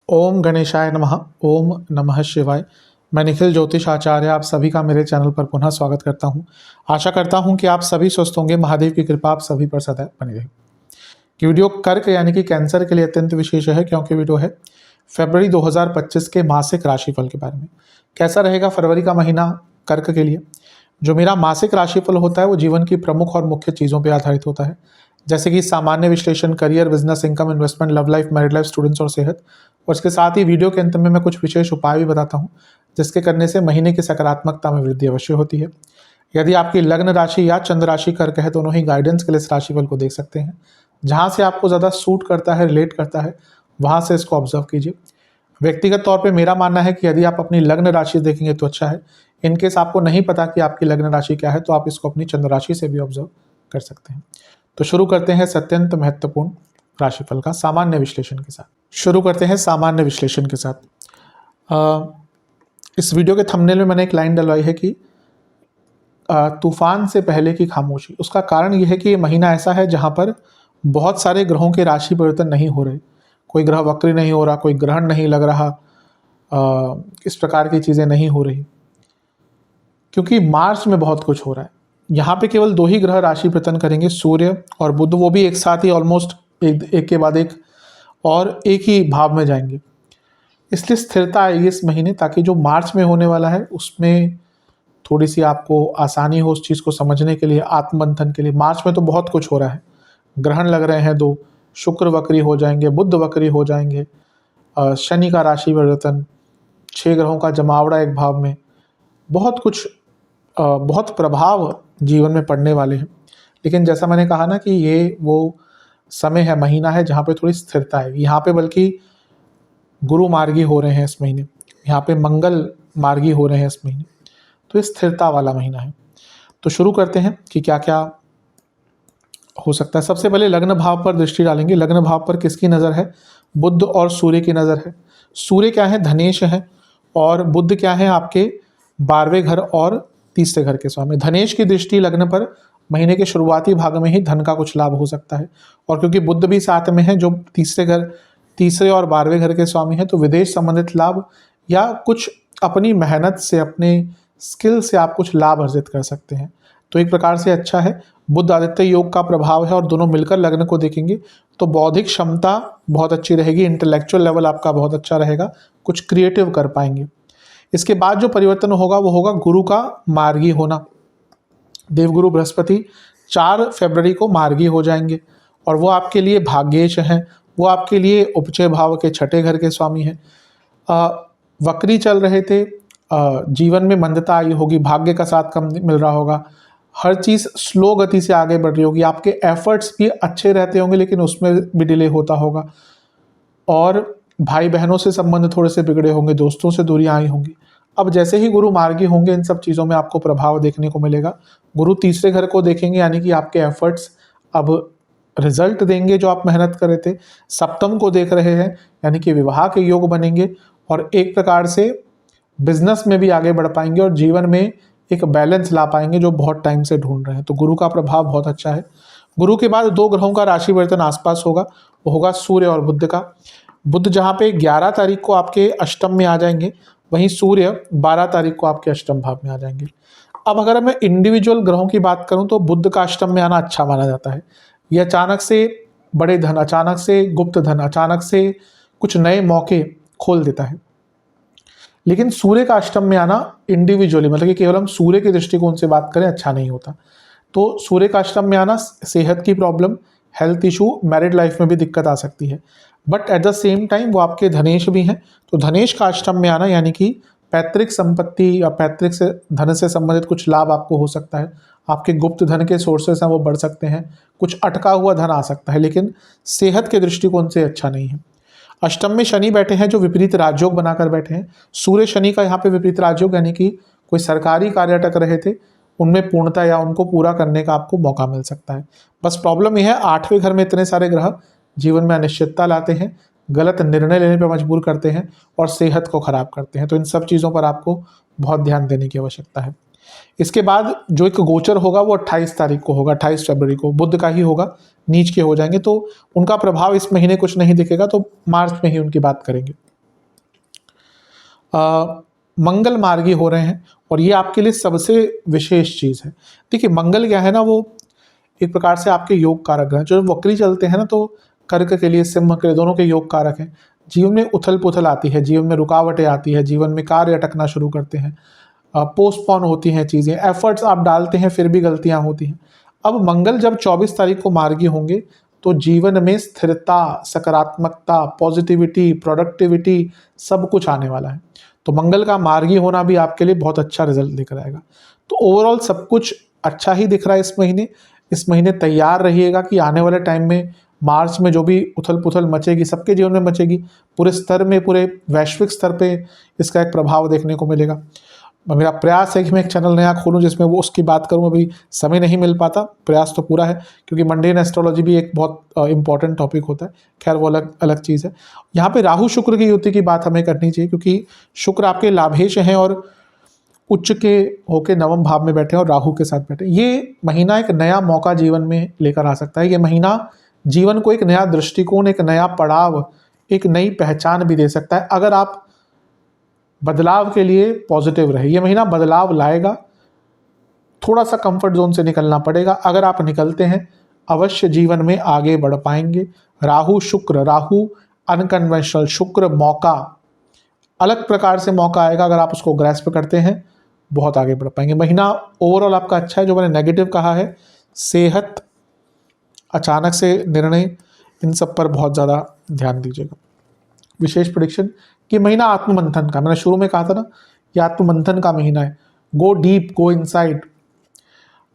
ओम गणेशाय नमः। ओम नमः शिवाय। मैं निखिल ज्योतिष आचार्य आप सभी का मेरे चैनल पर पुनः स्वागत करता हूं। आशा करता हूं कि आप सभी स्वस्थ होंगे। महादेव की कृपा आप सभी पर सदैव बनी रहे। कि वीडियो कर्क यानी कि कैंसर के लिए अत्यंत विशेष है, क्योंकि वीडियो है फरवरी 2025 के मासिक राशिफल के बारे में। कैसा रहेगा फरवरी का महीना कर्क के लिए। जो मेरा मासिक राशिफल होता है वो जीवन की प्रमुख और मुख्य चीज़ों पर आधारित होता है, जैसे कि सामान्य विश्लेषण, career, business, income, investment, love life, married life, students और सेहत। और इसके साथ ही वीडियो के अंत में मैं कुछ विशेष उपाय भी बताता हूँ, जिसके करने से महीने की सकारात्मकता में वृद्धि अवश्य होती है। यदि आपकी लग्न राशि या चंद्र राशि कर्क है, दोनों ही गाइडेंस के लिए इस राशिफल को देख सकते हैं। जहाँ से आपको ज़्यादा सूट करता है, रिलेट करता है, वहाँ से इसको ऑब्जर्व कीजिए। व्यक्तिगत तौर पे मेरा मानना है कि यदि आप अपनी लग्न राशि देखेंगे तो अच्छा है। इनकेस आपको नहीं पता कि आपकी लग्न राशि क्या है, तो आप इसको अपनी चंद्र राशि से भी ऑब्जर्व कर सकते हैं। तो शुरू करते हैं अत्यंत महत्वपूर्ण राशिफल का सामान्य विश्लेषण के साथ। इस वीडियो के थंबनेल में मैंने एक लाइन डलवाई है कि तूफान से पहले की खामोशी। उसका कारण यह है कि ये महीना ऐसा है जहां पर बहुत सारे ग्रहों के राशि परिवर्तन नहीं हो रहे। कोई ग्रह वक्री नहीं हो रहा, कोई ग्रहण नहीं लग रहा, इस प्रकार की चीज़ें नहीं हो रही, क्योंकि मार्च में बहुत कुछ हो रहा है। यहाँ पे केवल दो ही ग्रह राशि परिवर्तन करेंगे, सूर्य और बुध, वो भी एक साथ ही ऑलमोस्ट एक के बाद एक और एक ही भाव में जाएंगे। इसलिए स्थिरता आएगी इस महीने, ताकि जो मार्च में होने वाला है उसमें थोड़ी सी आपको आसानी हो उस चीज़ को समझने के लिए, आत्ममंथन के लिए। मार्च में तो बहुत कुछ हो रहा है, ग्रहण लग रहे हैं दो, शुक्र वक्री हो जाएंगे, बुध वक्री हो जाएंगे, शनि का राशि परिवर्तन, 6 ग्रहों का जमावड़ा एक भाव में, बहुत कुछ, बहुत प्रभाव जीवन में पड़ने वाले हैं। लेकिन जैसा मैंने कहा ना कि ये वो समय है, महीना है जहाँ पे थोड़ी स्थिरता है। यहाँ पे बल्कि गुरु मार्गी हो रहे हैं इस महीने, यहाँ पे मंगल मार्गी हो रहे हैं इस महीने, तो ये स्थिरता वाला महीना है। तो शुरू करते हैं कि क्या क्या हो सकता है। सबसे पहले लग्न भाव पर दृष्टि डालेंगे। लग्न भाव पर किसकी नज़र है? बुध और सूर्य की नज़र है। सूर्य क्या है? धनेश है। और बुध क्या है? आपके 12वें घर और तीसरे घर के स्वामी। धनेश की दृष्टि लग्न पर महीने के शुरुआती भाग में ही धन का कुछ लाभ हो सकता है। और क्योंकि बुध भी साथ में है, जो तीसरे और 12वें घर के स्वामी है, तो विदेश संबंधित लाभ या कुछ अपनी मेहनत से, अपने स्किल से आप कुछ लाभ अर्जित कर सकते हैं। तो एक प्रकार से अच्छा है। बुध आदित्य योग का प्रभाव है और दोनों मिलकर लग्न को देखेंगे तो बौद्धिक क्षमता बहुत अच्छी रहेगी, इंटेलेक्चुअल लेवल आपका बहुत अच्छा रहेगा, कुछ क्रिएटिव कर पाएंगे। इसके बाद जो परिवर्तन होगा वो होगा गुरु का मार्गी होना। देवगुरु बृहस्पति 4 फरवरी को मार्गी हो जाएंगे और वो आपके लिए भाग्येश हैं, वो आपके लिए उपचय भाव के 6ठे घर के स्वामी हैं। वक्री चल रहे थे, जीवन में मंदता आई होगी, भाग्य का साथ कम मिल रहा होगा, हर चीज़ स्लो गति से आगे बढ़ रही होगी, आपके एफर्ट्स भी अच्छे रहते होंगे लेकिन उसमें भी डिले होता होगा, और भाई बहनों से संबंध थोड़े से बिगड़े होंगे, दोस्तों से दूरियां आई होंगी। अब जैसे ही गुरु मार्गी होंगे, इन सब चीज़ों में आपको प्रभाव देखने को मिलेगा। गुरु तीसरे घर को देखेंगे, यानी कि आपके एफर्ट्स अब रिजल्ट देंगे जो आप मेहनत कर रहे थे। सप्तम को देख रहे हैं, यानी कि विवाह के योग बनेंगे और एक प्रकार से बिजनेस में भी आगे बढ़ पाएंगे और जीवन में एक बैलेंस ला पाएंगे जो बहुत टाइम से ढूंढ रहे हैं। तो गुरु का प्रभाव बहुत अच्छा है। गुरु के बाद 2 ग्रहों का राशि परिवर्तन आसपास होगा, वो होगा सूर्य और बुध का। बुध जहाँ पे 11 तारीख को आपके अष्टम में आ जाएंगे, वहीं सूर्य 12 तारीख को आपके अष्टम भाव में आ जाएंगे। अब अगर मैं इंडिविजुअल ग्रहों की बात करूं तो बुध का अष्टम में आना अच्छा माना जाता है। यह अचानक से बड़े धन, अचानक से गुप्त धन, अचानक से कुछ नए मौके खोल देता है। लेकिन सूर्य का अष्टम में आना इंडिविजुअली, मतलब कि केवल हम सूर्य के दृष्टिकोण से बात करें, अच्छा नहीं होता। तो सूर्य का अष्टम में आना सेहत की problem, health issue, married life में भी दिक्कत आ सकती है। But at the same time वो आपके धनेश भी हैं, तो धनेश का अष्टम में आना यानी कि पैतृक संपत्ति या पैतृक से धन से संबंधित कुछ लाभ आपको हो सकता है। आपके गुप्त धन के सोर्सेस हैं वो बढ़ सकते हैं, कुछ अटका हुआ धन आ सकता है, लेकिन सेहत के दृष्टिकोण से अच्छा नहीं है। अष्टम में शनि बैठे हैं जो विपरीत राजयोग बनाकर बैठे हैं। सूर्य शनि का यहाँ पे विपरीत राजयोग, यानी कि कोई सरकारी कार्य अटक रहे थे उनमें पूर्णता या उनको पूरा करने का आपको मौका मिल सकता है। बस प्रॉब्लम यह है 8वें घर में इतने सारे ग्रह जीवन में अनिश्चितता लाते हैं, गलत निर्णय लेने पर मजबूर करते हैं और सेहत को खराब करते हैं। तो इन सब चीज़ों पर आपको बहुत ध्यान देने की आवश्यकता है। इसके बाद जो एक गोचर होगा वो 28 तारीख को होगा, 28 फरवरी को बुध का ही होगा, नीच के हो जाएंगे, तो उनका प्रभाव इस महीने कुछ नहीं दिखेगा, तो मार्च में ही उनकी बात करेंगे। मंगल मार्गी हो रहे हैं और ये आपके लिए सबसे विशेष चीज़ है। देखिए मंगल क्या है ना, वो एक प्रकार से आपके योग कारक हैं। जो वक्री चलते हैं ना, तो कर्क के लिए सिंह के लिए दोनों के योग कारक हैं। जीवन में उथल पुथल आती है, जीवन में रुकावटें आती है, जीवन में कार्य अटकना शुरू करते हैं, पोस्टपोन होती हैं चीज़ें, एफर्ट्स आप डालते हैं फिर भी गलतियां होती हैं। अब मंगल जब 24 तारीख को मार्गी होंगे तो जीवन में स्थिरता, सकारात्मकता, पॉजिटिविटी, प्रोडक्टिविटी सब कुछ आने वाला है। तो मंगल का मार्गी होना भी आपके लिए बहुत अच्छा रिजल्ट दिख रहेगा। तो ओवरऑल सब कुछ अच्छा ही दिख रहा है इस महीने। इस महीने तैयार रहिएगा कि आने वाले टाइम में मार्च में जो भी उथल पुथल मचेगी, सबके जीवन में मचेगी, पूरे स्तर में, पूरे वैश्विक स्तर पे इसका एक प्रभाव देखने को मिलेगा। मेरा प्रयास है कि मैं एक चैनल नया खोलूं जिसमें वो उसकी बात करूं, अभी समय नहीं मिल पाता, प्रयास तो पूरा है क्योंकि मंडेन एस्ट्रोलॉजी भी एक बहुत इंपॉर्टेंट टॉपिक होता है। खैर वो अलग अलग चीज़ है। यहाँ पे राहु शुक्र की युति की बात हमें करनी चाहिए क्योंकि शुक्र आपके लाभेश हैं और उच्च के होके नवम भाव में बैठे हैं और राहु के साथ बैठे। ये महीना एक नया मौका जीवन में लेकर आ सकता है। ये महीना जीवन को एक नया दृष्टिकोण, एक नया पड़ाव, एक नई पहचान भी दे सकता है अगर आप बदलाव के लिए पॉजिटिव रहे। ये महीना बदलाव लाएगा, थोड़ा सा कंफर्ट जोन से निकलना पड़ेगा। अगर आप निकलते हैं अवश्य जीवन में आगे बढ़ पाएंगे। राहु शुक्र, राहु अनकन्वेंशनल, शुक्र मौका, अलग प्रकार से मौका आएगा। अगर आप उसको ग्रैस्प करते हैं बहुत आगे बढ़ पाएंगे। महीना ओवरऑल आपका अच्छा है। जो मैंने नेगेटिव कहा है, सेहत, अचानक से निर्णय, इन सब पर बहुत ज़्यादा ध्यान दीजिएगा। विशेष प्रेडिक्शन कि महीना आत्ममंथन का, मैंने शुरू में कहा था ना, ये आत्ममंथन का महीना है। Go deep, go inside.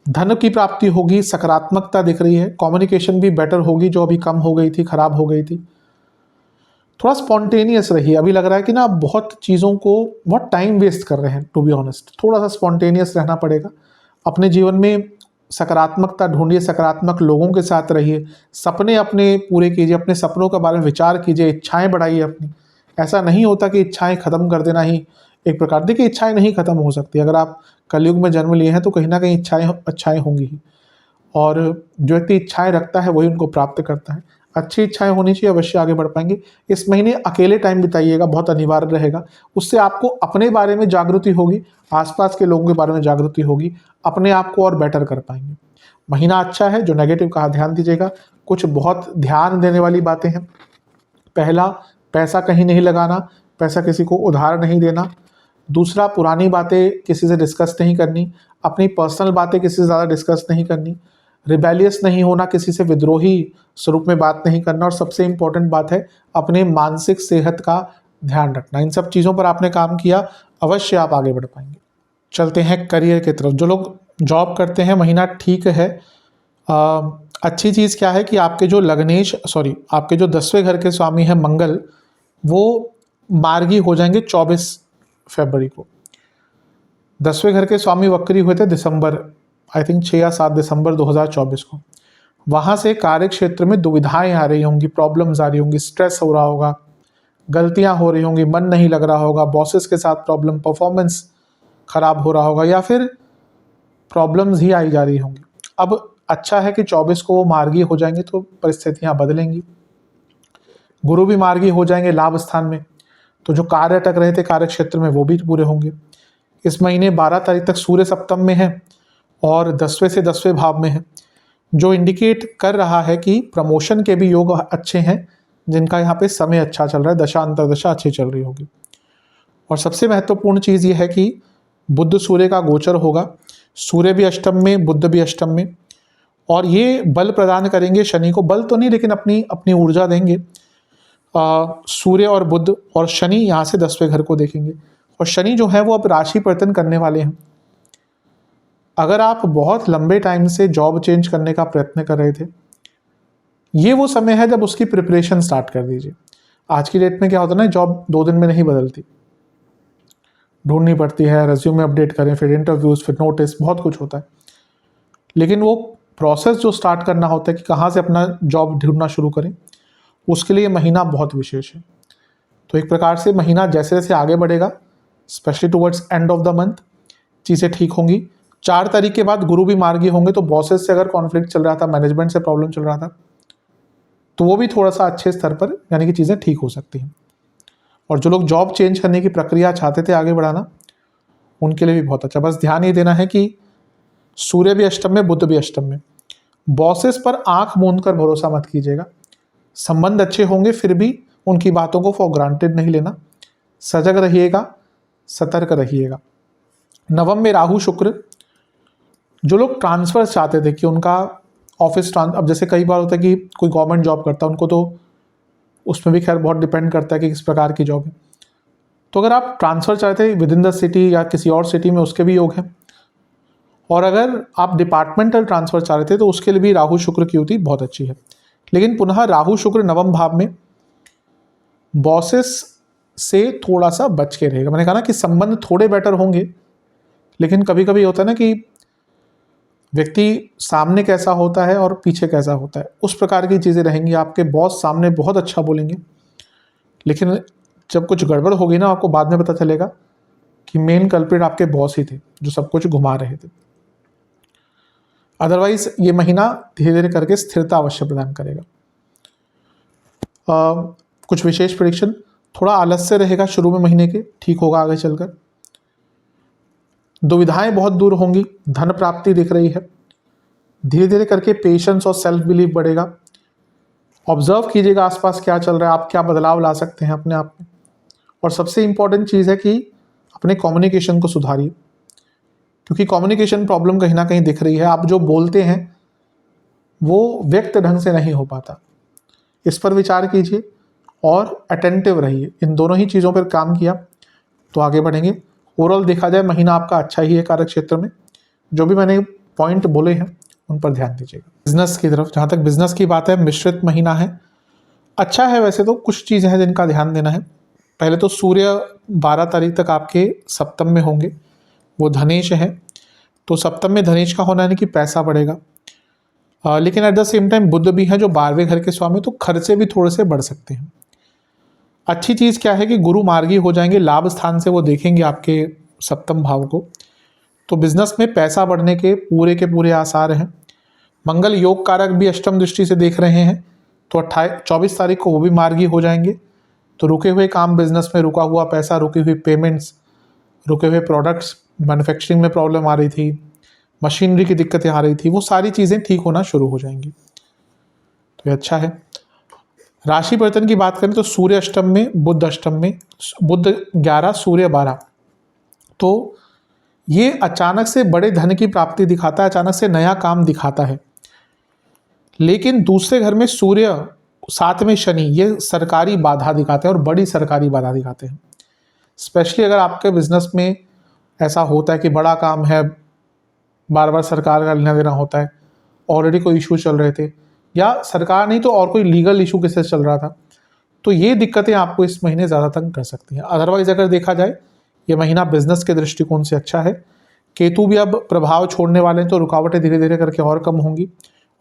धन की प्राप्ति होगी, सकारात्मकता दिख रही है, कम्युनिकेशन भी बेटर होगी जो अभी कम हो गई थी, खराब हो गई थी। थोड़ा स्पॉन्टेनियस रहिए। अभी लग रहा है कि ना आप बहुत चीज़ों को बहुत टाइम वेस्ट कर रहे हैं। टू बी ऑनेस्ट, थोड़ा सा स्पॉन्टेनियस रहना पड़ेगा। अपने जीवन में सकारात्मकता ढूंढिए, सकारात्मक लोगों के साथ रहिए, सपने अपने पूरे कीजिए, अपने सपनों के बारे में विचार कीजिए, इच्छाएं बढ़ाइए अपनी। ऐसा नहीं होता कि इच्छाएं खत्म कर देना ही एक प्रकार, देखिए इच्छाएं नहीं खत्म हो सकती। अगर आप कलयुग में जन्म लिए हैं तो कहीं ना कहीं अच्छाएं होंगी ही, और जो व्यक्ति इच्छाएं रखता है वही उनको प्राप्त करता है। अच्छी इच्छाएं होनी चाहिए, अवश्य आगे बढ़ पाएंगे। इस महीने अकेले टाइम बिताइएगा, बहुत अनिवार्य रहेगा। उससे आपको अपने बारे में जागृति होगी, आसपास के लोगों के बारे में जागृति होगी, अपने आप को और बेटर कर पाएंगे। महीना अच्छा है। जो नेगेटिव कहा ध्यान दीजिएगा, कुछ बहुत ध्यान देने वाली बातें हैं। पहला, पैसा कहीं नहीं लगाना, पैसा किसी को उधार नहीं देना। दूसरा, पुरानी बातें किसी से डिस्कस नहीं करनी, अपनी पर्सनल बातें किसी से ज़्यादा डिस्कस नहीं करनी। रिबेलियस नहीं होना, किसी से विद्रोही स्वरूप में बात नहीं करना। और सबसे इम्पोर्टेंट बात है अपने मानसिक सेहत का ध्यान रखना। इन सब चीज़ों पर आपने काम किया, अवश्य आप आगे बढ़ पाएंगे। चलते हैं करियर की तरफ। जो लोग जॉब करते हैं, महीना ठीक है। अच्छी चीज़ क्या है कि आपके जो आपके जो 10वें घर के स्वामी हैं मंगल, वो मार्गी हो जाएंगे 24 फरवरी को। 10वें घर के स्वामी वक्री हुए थे दिसंबर, आई थिंक 6 या 7 दिसंबर 2024 को। वहाँ से कार्य क्षेत्र में दुविधाएं आ रही होंगी, प्रॉब्लम्स आ रही होंगी, स्ट्रेस हो रहा होगा, गलतियां हो रही होंगी, मन नहीं लग रहा होगा, बॉसेस के साथ प्रॉब्लम, परफॉर्मेंस खराब हो रहा होगा, या फिर प्रॉब्लम्स ही आई जा रही होंगी। अब अच्छा है कि 24 को वो मार्गी हो जाएंगे तो परिस्थितियां बदलेंगी। गुरु भी मार्गी हो जाएंगे लाभ स्थान में, तो जो कार्य अटक रहे थे कार्य क्षेत्र में वो भी पूरे होंगे। इस महीने 12 तारीख तक सूर्य सप्तम में है और 10वें से 10वें भाव में है, जो इंडिकेट कर रहा है कि प्रमोशन के भी योग अच्छे हैं, जिनका यहाँ पे समय अच्छा चल रहा है, दशा अंतरदशा अच्छी चल रही होगी। और सबसे महत्वपूर्ण चीज़ ये है कि बुध सूर्य का गोचर होगा। सूर्य भी अष्टम में, बुध भी अष्टम में, और ये बल प्रदान करेंगे शनि को। बल तो नहीं, लेकिन अपनी अपनी ऊर्जा देंगे। सूर्य और बुध और शनि यहाँ से 10वें घर को देखेंगे। और शनि जो है वो अब राशि परिवर्तन करने वाले हैं। अगर आप बहुत लंबे टाइम से जॉब चेंज करने का प्रयत्न कर रहे थे, ये वो समय है जब उसकी प्रिपरेशन स्टार्ट कर दीजिए। आज की डेट में क्या होता है ना, जॉब 2 दिन में नहीं बदलती, ढूंढनी पड़ती है, रेज्यूमे अपडेट करें, फिर इंटरव्यूज, फिर नोटिस, बहुत कुछ होता है। लेकिन वो प्रोसेस जो स्टार्ट करना होता है कि कहाँ से अपना जॉब ढूंढना शुरू करें, उसके लिए महीना बहुत विशेष है। तो एक प्रकार से महीना जैसे जैसे आगे बढ़ेगा, specially towards end of the month, चीज़ें ठीक होंगी। 4 तारीख के बाद गुरु भी मार्गी होंगे, तो बॉसेस से अगर कॉन्फ्लिक्ट चल रहा था, मैनेजमेंट से प्रॉब्लम चल रहा था, तो वो भी थोड़ा सा अच्छे स्तर पर, यानी कि चीज़ें ठीक हो सकती हैं। और जो लोग जॉब चेंज करने की प्रक्रिया चाहते थे आगे बढ़ाना, उनके लिए भी बहुत अच्छा। बस ध्यान ये देना है कि सूर्य भी अष्टम में, बुध भी अष्टम में। बॉसेस पर आंख मूंद कर भरोसा मत कीजिएगा। संबंध अच्छे होंगे फिर भी उनकी बातों को फॉर ग्रांटेड नहीं लेना। सजग रहिएगा, सतर्क रहिएगा। नवम में राहु शुक्र। जो लोग ट्रांसफर चाहते थे कि उनका ऑफिस अब जैसे कई बार होता है कि कोई गवर्नमेंट जॉब करता है, उनको तो उसमें भी खैर बहुत डिपेंड करता है कि किस प्रकार की जॉब है। तो अगर आप ट्रांसफ़र चाहते हैं विद इन द सिटी या किसी और सिटी में, उसके भी योग हैं। और अगर आप डिपार्टमेंटल ट्रांसफ़र चाह रहे थे तो उसके लिए भी राहु शुक्र की युति बहुत अच्छी है। लेकिन पुनः राहु शुक्र नवम भाव में, बॉसेस से थोड़ा सा बच के रहेगा। मैंने कहा ना कि संबंध थोड़े बेटर होंगे, लेकिन कभी कभी होता है ना कि व्यक्ति सामने कैसा होता है और पीछे कैसा होता है, उस प्रकार की चीज़ें रहेंगी। आपके बॉस सामने बहुत अच्छा बोलेंगे, लेकिन जब कुछ गड़बड़ होगी ना, आपको बाद में पता चलेगा कि मेन कल्प्रिट आपके बॉस ही थे जो सब कुछ घुमा रहे थे। अदरवाइज ये महीना धीरे धीरे करके स्थिरता अवश्य प्रदान करेगा। कुछ विशेष प्रेडिक्शन, थोड़ा आलस्य रहेगा शुरू में महीने के, ठीक होगा आगे चलकर। दुविधाएं बहुत दूर होंगी, धन प्राप्ति दिख रही है। धीरे धीरे करके पेशेंस और सेल्फ बिलीव बढ़ेगा। ऑब्जर्व कीजिएगा आसपास क्या चल रहा है, आप क्या बदलाव ला सकते हैं अपने आप में। और सबसे इम्पॉर्टेंट चीज़ है कि अपने कम्युनिकेशन को सुधारिए, क्योंकि कम्युनिकेशन प्रॉब्लम कहीं ना कहीं दिख रही है। आप जो बोलते हैं वो व्यक्त ढंग से नहीं हो पाता। इस पर विचार कीजिए और अटेंटिव रहिए। इन दोनों ही चीज़ों पर काम किया तो आगे बढ़ेंगे। ओवरऑल देखा जाए महीना आपका अच्छा ही है कार्य क्षेत्र में। जो भी मैंने पॉइंट बोले हैं उन पर ध्यान दीजिएगा। बिजनेस की तरफ, जहाँ तक बिजनेस की बात है, मिश्रित महीना है, अच्छा है। वैसे तो कुछ चीज़ें हैं जिनका ध्यान देना है। पहले तो सूर्य 12 तारीख तक आपके सप्तम में होंगे, वो धनेश है। तो सप्तम में धनेश का होना यानी कि पैसा बढ़ेगा। लेकिन एट द सेम टाइम बुध भी है जो 12वें घर के स्वामी, तो खर्चे भी थोड़े से बढ़ सकते हैं। अच्छी चीज़ क्या है कि गुरु मार्गी हो जाएंगे, लाभ स्थान से वो देखेंगे आपके सप्तम भाव को, तो बिजनेस में पैसा बढ़ने के पूरे आसार हैं। मंगल योग कारक भी अष्टम दृष्टि से देख रहे हैं, तो 24 तारीख को वो भी मार्गी हो जाएंगे। तो रुके हुए काम बिजनेस में, रुका हुआ पैसा, रुकी हुई पेमेंट्स, रुके हुए प्रोडक्ट्स, मैन्युफैक्चरिंग में प्रॉब्लम आ रही थी, मशीनरी की दिक्कतें आ रही थी, वो सारी चीज़ें ठीक होना शुरू हो जाएंगी। तो ये अच्छा है। राशि परिवर्तन की बात करें तो सूर्य अष्टम में, बुध अष्टम में, बुध 11 सूर्य 12, तो ये अचानक से बड़े धन की प्राप्ति दिखाता है, अचानक से नया काम दिखाता है। लेकिन दूसरे घर में सूर्य, साथ में शनि, ये सरकारी बाधा दिखाते हैं और बड़ी सरकारी बाधा दिखाते हैं। स्पेशली अगर आपके बिजनेस में ऐसा होता है कि बड़ा काम है, बार बार सरकार का लेना देना होता है, ऑलरेडी कोई इशू चल रहे थे, या सरकार नहीं तो और कोई लीगल इशू किसी से चल रहा था, तो ये दिक्कतें आपको इस महीने ज़्यादा तंग कर सकती हैं। अदरवाइज अगर देखा जाए ये महीना बिजनेस के दृष्टिकोण से अच्छा है। केतु भी अब प्रभाव छोड़ने वाले हैं, तो रुकावटें धीरे धीरे करके और कम होंगी।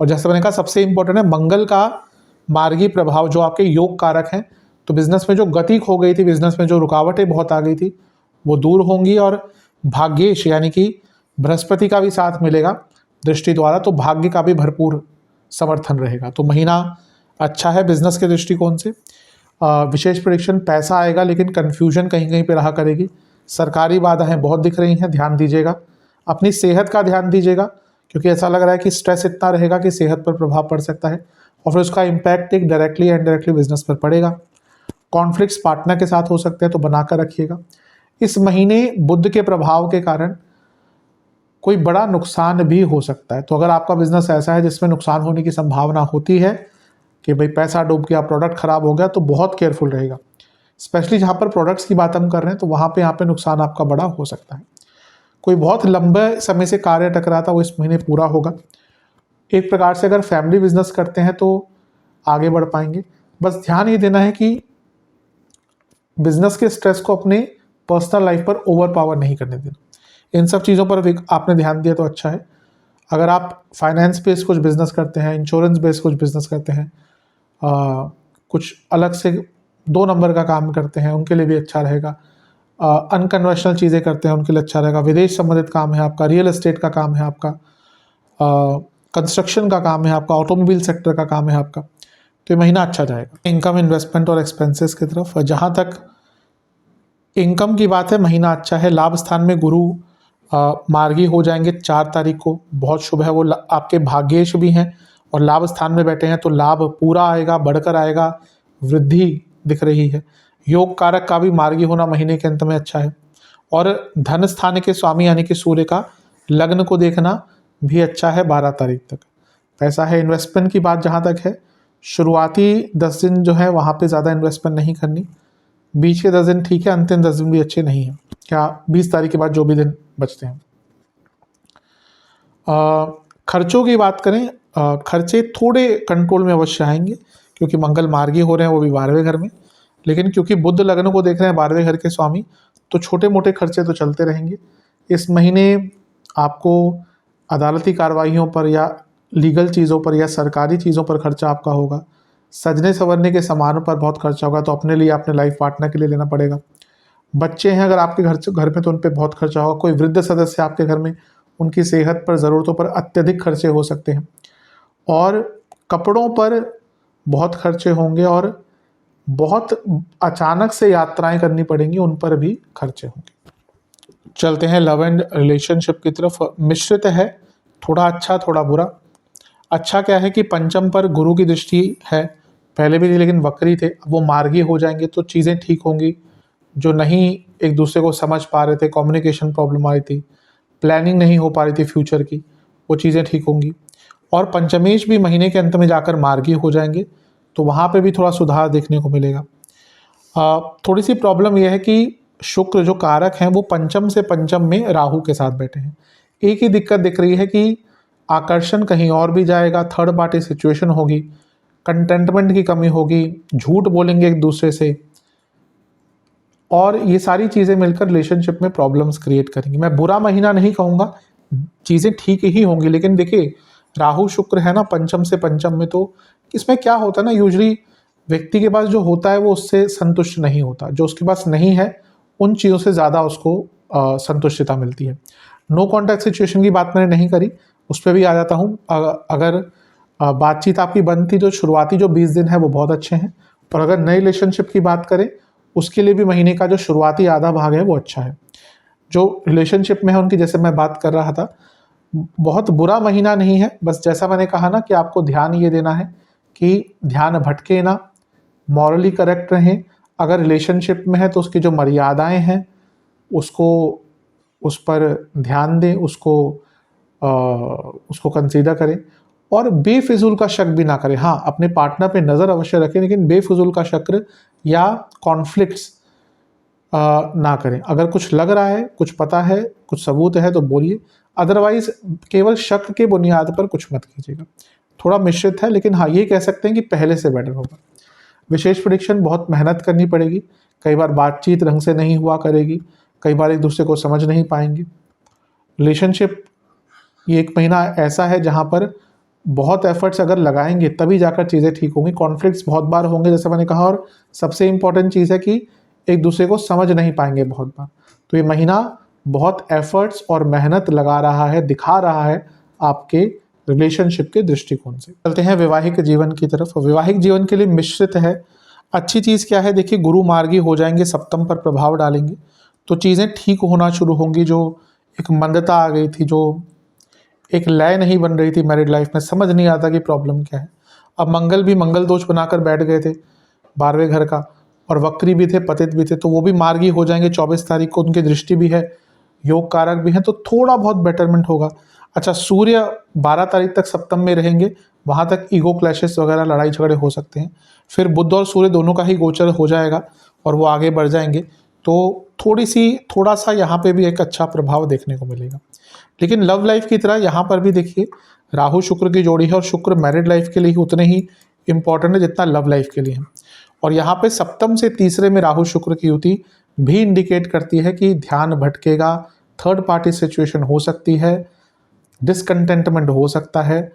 और जैसे मैंने कहा, सबसे इंपॉर्टेंट है मंगल का मार्गी प्रभाव जो आपके योग कारक हैं। तो बिजनेस में जो गति खो गई थी, बिजनेस में जो रुकावटें बहुत आ गई थी, वो दूर होंगी। और भाग्येश यानी कि बृहस्पति का भी साथ मिलेगा दृष्टि द्वारा, तो भाग्य का भी भरपूर समर्थन रहेगा। तो महीना अच्छा है बिजनेस के दृष्टिकोण से। विशेष प्रेडिक्शन, पैसा आएगा लेकिन कन्फ्यूजन कहीं कहीं पे रहा करेगी। सरकारी बाधाएं बहुत दिख रही हैं, ध्यान दीजिएगा। अपनी सेहत का ध्यान दीजिएगा, क्योंकि ऐसा लग रहा है कि स्ट्रेस इतना रहेगा कि सेहत पर प्रभाव पड़ सकता है, और फिर उसका इम्पैक्ट एक डायरेक्टली या इनडायरेक्टली बिजनेस पर पड़ेगा। कॉन्फ्लिक्ट्स पार्टनर के साथ हो सकते हैं, तो बनाकर रखिएगा। इस महीने बुध के प्रभाव के कारण कोई बड़ा नुकसान भी हो सकता है। तो अगर आपका बिजनेस ऐसा है जिसमें नुकसान होने की संभावना होती है कि भाई पैसा डूब गया, प्रोडक्ट खराब हो गया, तो बहुत केयरफुल रहेगा। स्पेशली जहाँ पर प्रोडक्ट्स की बात हम कर रहे हैं, तो वहाँ पे नुकसान आपका बड़ा हो सकता है। कोई बहुत लंबे समय से कार्य अटक रहा था, वो इस महीने पूरा होगा। एक प्रकार से अगर फैमिली बिजनेस करते हैं तो आगे बढ़ पाएंगे। बस ध्यान ये देना है कि बिजनेस के स्ट्रेस को अपने पर्सनल लाइफ पर ओवर पावर नहीं करने देना। इन सब चीज़ों पर आपने ध्यान दिया तो अच्छा है। अगर आप फाइनेंस बेस्ड कुछ बिजनेस करते हैं, इंश्योरेंस बेस्ड कुछ बिजनेस करते हैं, कुछ अलग से 2 नंबर का काम करते हैं, उनके लिए भी अच्छा रहेगा। अनकन्वेंशनल चीज़ें करते हैं, उनके लिए अच्छा रहेगा। विदेश संबंधित काम है आपका, रियल एस्टेट का काम है आपका, कंस्ट्रक्शन का काम है आपका, ऑटोमोबाइल सेक्टर का काम है आपका, तो ये महीना अच्छा जाएगा। इनकम, इन्वेस्टमेंट और एक्सपेंसेस की तरफ, जहाँ तक इनकम की बात है, महीना अच्छा है। लाभ स्थान में गुरु मार्गी हो जाएंगे 4 तारीख को, बहुत शुभ है। वो आपके भाग्येश भी हैं और लाभ स्थान में बैठे हैं, तो लाभ पूरा आएगा, बढ़कर आएगा, वृद्धि दिख रही है। योग कारक का भी मार्गी होना महीने के अंत में अच्छा है। और धन स्थान के स्वामी यानी कि सूर्य का लग्न को देखना भी अच्छा है 12 तारीख तक। पैसा है। इन्वेस्टमेंट की बात जहाँ तक है, शुरुआती 10 दिन जो है वहाँ पे ज़्यादा इन्वेस्टमेंट नहीं करनी, बीच के 10 दिन ठीक है, अंतिम 10 दिन भी अच्छे नहीं हैं। क्या 20 तारीख के बाद जो भी दिन बचते हैं। खर्चों की बात करें, खर्चे थोड़े कंट्रोल में अवश्य आएंगे, क्योंकि मंगल मार्गी हो रहे हैं, वो भी 12वें घर में। लेकिन क्योंकि बुध लग्न को देख रहे हैं 12वें घर के स्वामी, तो छोटे मोटे खर्चे तो चलते रहेंगे। इस महीने आपको अदालती कार्रवाइयों पर या लीगल चीज़ों पर या सरकारी चीज़ों पर खर्चा आपका होगा। सजने संवरने के सामानों पर बहुत खर्चा होगा, तो अपने लिए, अपने लाइफ पार्टनर के लिए लेना पड़ेगा। बच्चे हैं अगर आपके घर में, तो उन पे बहुत खर्चा होगा। कोई वृद्ध सदस्य आपके घर में, उनकी सेहत पर, ज़रूरतों पर अत्यधिक खर्चे हो सकते हैं। और कपड़ों पर बहुत खर्चे होंगे, और बहुत अचानक से यात्राएं करनी पड़ेंगी, उन पर भी खर्चे होंगे। चलते हैं लव एंड रिलेशनशिप की तरफ। मिश्रित है, थोड़ा अच्छा थोड़ा बुरा। अच्छा क्या है कि पंचम पर गुरु की दृष्टि है, पहले भी थी लेकिन वक्री थे, अब वो मार्गी हो जाएंगे, तो चीज़ें ठीक होंगी। जो नहीं एक दूसरे को समझ पा रहे थे, कम्युनिकेशन प्रॉब्लम आ रही थी, प्लानिंग नहीं हो पा रही थी फ्यूचर की, वो चीज़ें ठीक होंगी। और पंचमेश भी महीने के अंत में जाकर मार्गी हो जाएंगे, तो वहाँ पे भी थोड़ा सुधार देखने को मिलेगा। थोड़ी सी प्रॉब्लम यह है कि शुक्र जो कारक हैं, वो पंचम से पंचम में राहु के साथ बैठे हैं। एक ही दिक्कत दिख रही है कि आकर्षण कहीं और भी जाएगा, थर्ड पार्टी सिचुएशन होगी, कंटेंटमेंट की कमी होगी, झूठ बोलेंगे एक दूसरे से, और ये सारी चीज़ें मिलकर रिलेशनशिप में प्रॉब्लम्स क्रिएट करेंगी। मैं बुरा महीना नहीं कहूँगा, चीज़ें ठीक ही होंगी, लेकिन देखिए राहु शुक्र है ना पंचम से पंचम में, तो इसमें क्या होता है ना, यूजली व्यक्ति के पास जो होता है वो उससे संतुष्ट नहीं होता, जो उसके पास नहीं है उन चीज़ों से ज़्यादा उसको संतुष्टता मिलती है। नो कॉन्टैक्ट सिचुएशन की बात मैंने नहीं करी, उस पर भी आ जाता हूँ। अगर बातचीत आपकी बनती, तो शुरुआती जो 20 दिन है वो बहुत अच्छे हैं। और अगर नई रिलेशनशिप की बात करें, उसके लिए भी महीने का जो शुरुआती आधा भाग है वो अच्छा है। जो रिलेशनशिप में है उनकी, जैसे मैं बात कर रहा था, बहुत बुरा महीना नहीं है। बस जैसा मैंने कहा ना कि आपको ध्यान ये देना है कि ध्यान भटके ना, मॉरली करेक्ट रहें। अगर रिलेशनशिप में है तो उसकी जो मर्यादाएं हैं उसको, उस पर ध्यान दें, उसको कंसीडर करें, और बेफिजूल का शक भी ना करें। हाँ, अपने पार्टनर पे नज़र अवश्य रखें, लेकिन बेफिजूल का शक या कॉन्फ्लिक्ट्स ना करें। अगर कुछ लग रहा है, कुछ पता है, कुछ सबूत है तो बोलिए, अदरवाइज केवल शक के बुनियाद पर कुछ मत कीजिएगा। थोड़ा मिश्रित है, लेकिन हाँ ये कह सकते हैं कि पहले से बेटर होगा। विशेष प्रेडिक्शन, बहुत मेहनत करनी पड़ेगी, कई बार बातचीत ढंग से नहीं हुआ करेगी, कई बार एक दूसरे को समझ नहीं पाएंगे। रिलेशनशिप ये एक महीना ऐसा है जहाँ पर बहुत एफर्ट्स अगर लगाएंगे तभी जाकर चीज़ें ठीक होंगी। कॉन्फ्लिक्ट्स बहुत बार होंगे जैसे मैंने कहा, और सबसे इम्पॉर्टेंट चीज़ है कि एक दूसरे को समझ नहीं पाएंगे बहुत बार। तो ये महीना बहुत एफर्ट्स और मेहनत लगा रहा है, दिखा रहा है आपके रिलेशनशिप के दृष्टिकोण से। चलते हैं वैवाहिक जीवन की तरफ। वैवाहिक जीवन के लिए मिश्रित है। अच्छी चीज़ क्या है, देखिए गुरु मार्गी हो जाएंगे, सप्तम पर प्रभाव डालेंगे, तो चीज़ें ठीक होना शुरू होंगी। जो एक मंदता आ गई थी, जो एक लय नहीं बन रही थी मैरिड लाइफ में, समझ नहीं आता कि प्रॉब्लम क्या है। अब मंगल भी मंगल दोष बनाकर बैठ गए थे 12वें घर का, और वक्री भी थे, पतित भी थे, तो वो भी मार्गी हो जाएंगे 24 तारीख को। उनकी दृष्टि भी है, योग कारक भी हैं, तो थोड़ा बहुत बेटरमेंट होगा। अच्छा, सूर्य 12 तारीख तक सप्तम में रहेंगे, वहाँ तक ईगो क्लैशेस वगैरह, लड़ाई झगड़े हो सकते हैं। फिर बुध और सूर्य दोनों का ही गोचर हो जाएगा और वो आगे बढ़ जाएंगे, तो थोड़ा सा यहाँ पे भी एक अच्छा प्रभाव देखने को मिलेगा। लेकिन लव लाइफ की तरह यहाँ पर भी देखिए राहु शुक्र की जोड़ी है, और शुक्र मैरिड लाइफ के लिए उतने ही इम्पॉर्टेंट है जितना लव लाइफ के लिए है। और यहाँ पे सप्तम से तीसरे में राहु शुक्र की युति भी इंडिकेट करती है कि ध्यान भटकेगा, थर्ड पार्टी सिचुएशन हो सकती है, डिसकंटेंटमेंट हो सकता है,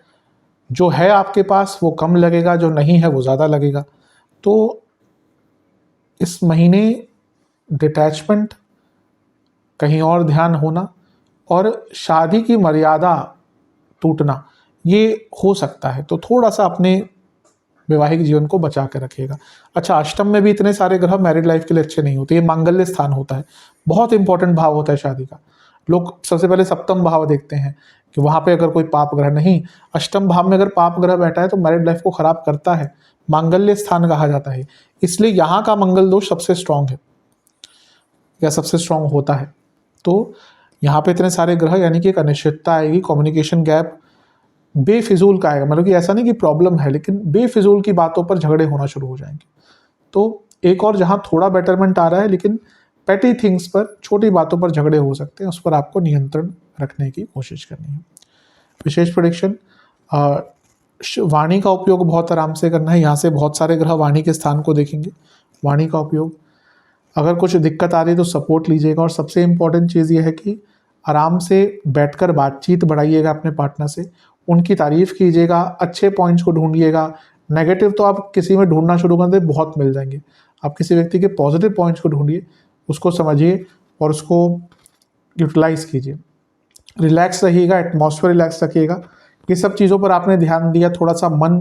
जो है आपके पास वो कम लगेगा, जो नहीं है वो ज़्यादा लगेगा। तो इस महीने डिटैचमेंट, कहीं और ध्यान होना, और शादी की मर्यादा टूटना ये हो सकता है। तो थोड़ा सा अपने वैवाहिक जीवन को बचा के रखेगा। अच्छा, अष्टम में भी इतने सारे ग्रह मैरिड लाइफ के लिए अच्छे नहीं होते। ये मांगल्य स्थान होता है, बहुत इंपॉर्टेंट भाव होता है शादी का। लोग सबसे पहले सप्तम भाव देखते हैं कि वहाँ पे अगर कोई पाप ग्रह नहीं, अष्टम भाव में अगर पाप ग्रह बैठा है तो मैरिड लाइफ को खराब करता है, मांगल्य स्थान कहा जाता है। इसलिए यहाँ का मंगल दोष सबसे स्ट्रांग है या सबसे स्ट्रांग होता है। तो यहाँ पे इतने सारे ग्रह यानी कि एक अनिश्चितता आएगी, कम्युनिकेशन गैप बेफिजूल का आएगा। मतलब कि ऐसा नहीं कि प्रॉब्लम है, लेकिन बेफिजूल की बातों पर झगड़े होना शुरू हो जाएंगे। तो एक और जहाँ थोड़ा बेटरमेंट आ रहा है, लेकिन पेटी थिंग्स पर, छोटी बातों पर झगड़े हो सकते हैं, उस पर आपको नियंत्रण रखने की कोशिश करनी है। विशेष प्रेडिक्शन, वाणी का उपयोग बहुत आराम से करना है। यहाँ से बहुत सारे ग्रह वाणी के स्थान को देखेंगे। वाणी का उपयोग, अगर कुछ दिक्कत आ रही है तो सपोर्ट लीजिएगा। और सबसे इम्पोर्टेंट चीज़ ये है कि आराम से बैठकर बातचीत बढ़ाइएगा अपने पार्टनर से, उनकी तारीफ कीजिएगा, अच्छे पॉइंट्स को ढूंढिएगा। नेगेटिव तो आप किसी में ढूंढना शुरू कर दें, बहुत मिल जाएंगे। आप किसी व्यक्ति के पॉजिटिव पॉइंट्स को ढूंढिए, उसको समझिए और उसको यूटिलाइज कीजिए। रिलैक्स रहिएगा, एटमॉस्फेयर रिलैक्स रखिएगा। ये सब चीज़ों पर आपने ध्यान दिया, थोड़ा सा मन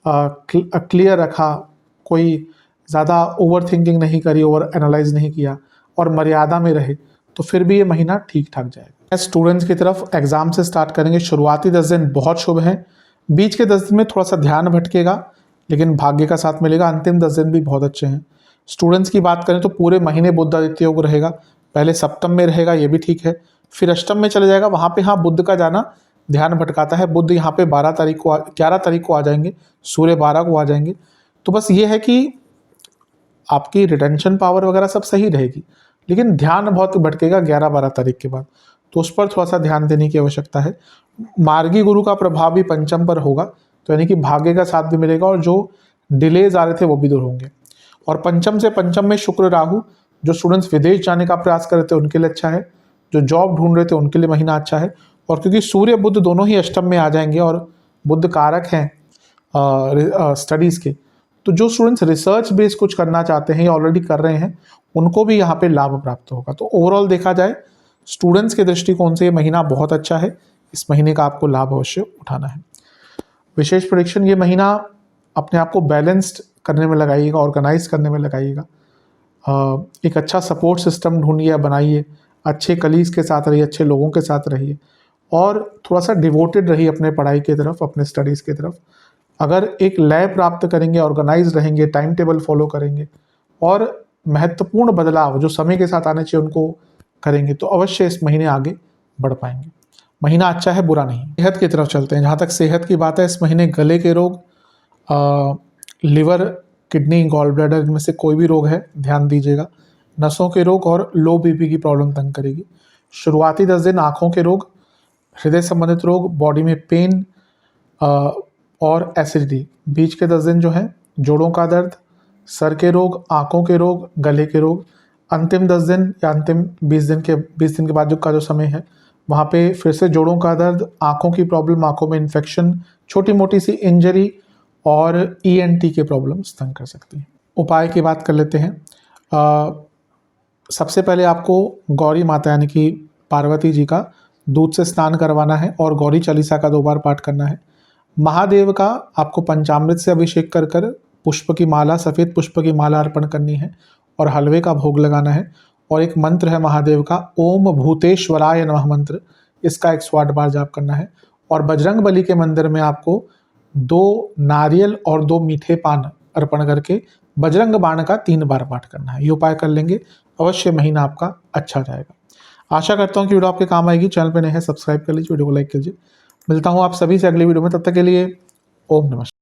क्लियर रखा, कोई ज़्यादा ओवर थिंकिंग नहीं करी, ओवर एनालाइज नहीं किया और मर्यादा में रहे, तो फिर भी ये महीना ठीक ठाक जाएगा। स्टूडेंट्स की तरफ एग्जाम से स्टार्ट करेंगे। शुरुआती 10 दिन बहुत शुभ हैं, बीच के 10 दिन में थोड़ा सा ध्यान भटकेगा, लेकिन भाग्य का साथ मिलेगा। अंतिम 10 दिन भी बहुत अच्छे हैं। स्टूडेंट्स की बात करें तो पूरे महीने बुध आदित्य योग रहेगा। पहले सप्तम में रहेगा, ये भी ठीक है, फिर अष्टम में चले जाएगा। वहाँ पे हाँ, बुध का जाना ध्यान भटकाता है। बुध यहाँ पे 11 तारीख को आ जाएंगे, सूर्य 12 को आ जाएंगे। तो बस ये है कि आपकी रिटेंशन पावर वगैरह सब सही रहेगी, लेकिन ध्यान बहुत भटकेगा 11-12 तारीख के बाद, तो उस पर थोड़ा सा ध्यान देने की आवश्यकता है। मार्गी गुरु का प्रभाव भी पंचम पर होगा, तो यानी कि भाग्य का साथ भी मिलेगा और जो डिलेज आ रहे थे वो भी दूर होंगे। और पंचम से पंचम में शुक्र राहु, जो स्टूडेंट्स विदेश जाने का प्रयास कर रहे थे उनके लिए अच्छा है, जो जॉब ढूंढ रहे थे उनके लिए महीना अच्छा है। और क्योंकि सूर्य बुध दोनों ही अष्टम में आ जाएंगे और बुध कारक हैं स्टडीज़ के, तो जो स्टूडेंट्स रिसर्च बेस कुछ करना चाहते हैं या ऑलरेडी कर रहे हैं, उनको भी यहाँ पे लाभ प्राप्त होगा। तो ओवरऑल देखा जाए स्टूडेंट्स के दृष्टिकोण से ये महीना बहुत अच्छा है। इस महीने का आपको लाभ अवश्य उठाना है। विशेष प्रेडिक्शन, ये महीना अपने आप को बैलेंस्ड करने में लगाइएगा, ऑर्गेनाइज करने में लगाइएगा। एक अच्छा सपोर्ट सिस्टम ढूंढिए, बनाइए, अच्छे कलीग्स के साथ रहिए, अच्छे लोगों के साथ रहिए और थोड़ा सा डिवोटेड रहिए अपने पढ़ाई की तरफ, अपने स्टडीज़ की तरफ। अगर एक लय प्राप्त करेंगे, ऑर्गेनाइज रहेंगे, टाइम टेबल फॉलो करेंगे और महत्वपूर्ण बदलाव जो समय के साथ आने चाहिए उनको करेंगे, तो अवश्य इस महीने आगे बढ़ पाएंगे। महीना अच्छा है, बुरा नहीं। सेहत की तरफ चलते हैं। जहाँ तक सेहत की बात है, इस महीने गले के रोग, लिवर, किडनी, गॉल ब्लैडर, इनमें से कोई भी रोग है ध्यान दीजिएगा। नसों के रोग और लो बीपी की प्रॉब्लम तंग करेगी। शुरुआती 10 दिन आँखों के रोग, हृदय संबंधित रोग, बॉडी में पेन और एसिडिटी। बीच के 10 दिन जो हैं जोड़ों का दर्द, सर के रोग, आँखों के रोग, गले के रोग। अंतिम 10 दिन या अंतिम 20 दिन के बाद जो समय है, वहाँ पे फिर से जोड़ों का दर्द, आँखों की प्रॉब्लम, आँखों में इन्फेक्शन, छोटी मोटी सी इंजरी और ENT के प्रॉब्लम्स तंग कर सकती हैं। उपाय की बात कर लेते हैं। सबसे पहले आपको गौरी माता यानी कि पार्वती जी का दूध से स्नान करवाना है और गौरी चालीसा का 2 बार पाठ करना है। महादेव का आपको पंचामृत से अभिषेक कर कर पुष्प की माला, सफ़ेद पुष्प की माला अर्पण करनी है और हलवे का भोग लगाना है। और एक मंत्र है महादेव का, ओम भूतेश्वराय नमः मंत्र, इसका 108 बार जाप करना है। और बजरंग बली के मंदिर में आपको 2 नारियल और 2 मीठे पान अर्पण करके बजरंग बाण का 3 बार पाठ करना है। ये उपाय कर लेंगे, अवश्य महीना आपका अच्छा जाएगा। आशा करता हूँ कि वीडियो आपके काम आएगी। चैनल पे नए हैं, सब्सक्राइब कर लीजिए, वीडियो को लाइक कीजिए। मिलता हूँ आप सभी से अगली वीडियो में, तब तक के लिए ओम नमस्कार।